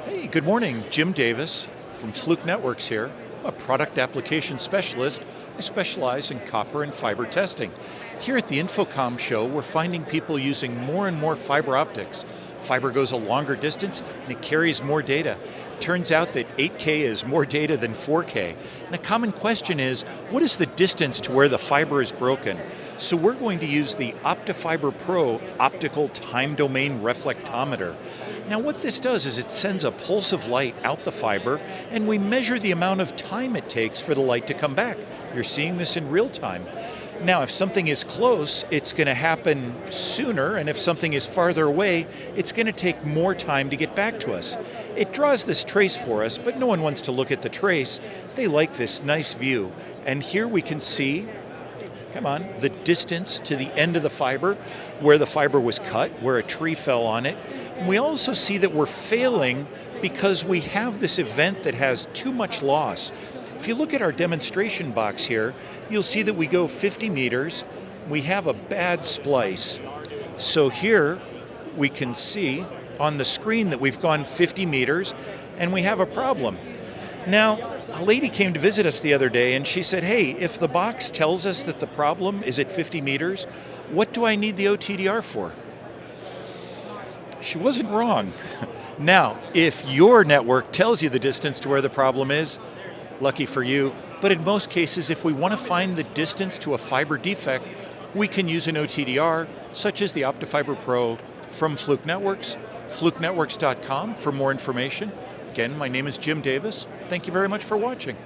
Hey, good morning. Jim Davis from Fluke Networks here. I'm a product application specialist. I specialize in copper and fiber testing. Here at the InfoComm show, we're finding people using more and more fiber optics. Fiber goes a longer distance and it carries more data. Turns out that 8K is more data than 4K. And a common question is, what is the distance to where the fiber is broken? So we're going to use the OptiFiber Pro optical time domain reflectometer. Now what this does is it sends a pulse of light out the fiber and we measure the amount of time it takes for the light to come back. You're seeing this in real time. Now if something is close, it's going to happen sooner, and if something is farther away, it's going to take more time to get back to us. It draws this trace for us, but no one wants to look at the trace. They like this nice view. And here we can see, come on, the distance to the end of the fiber, where the fiber was cut, where a tree fell on it. And we also see that we're failing because we have this event that has too much loss. If you look at our demonstration box here, you'll see that we go 50 meters, we have a bad splice. So here we can see on the screen that we've gone 50 meters and we have a problem. Now, a lady came to visit us the other day and she said, hey, if the box tells us that the problem is at 50 meters, what do I need the OTDR for? She wasn't wrong. Now, if your network tells you the distance to where the problem is, lucky for you, but in most cases, if we want to find the distance to a fiber defect, we can use an OTDR, such as the OptiFiber Pro from Fluke Networks, flukenetworks.com for more information. Again, my name is Jim Davis. Thank you very much for watching.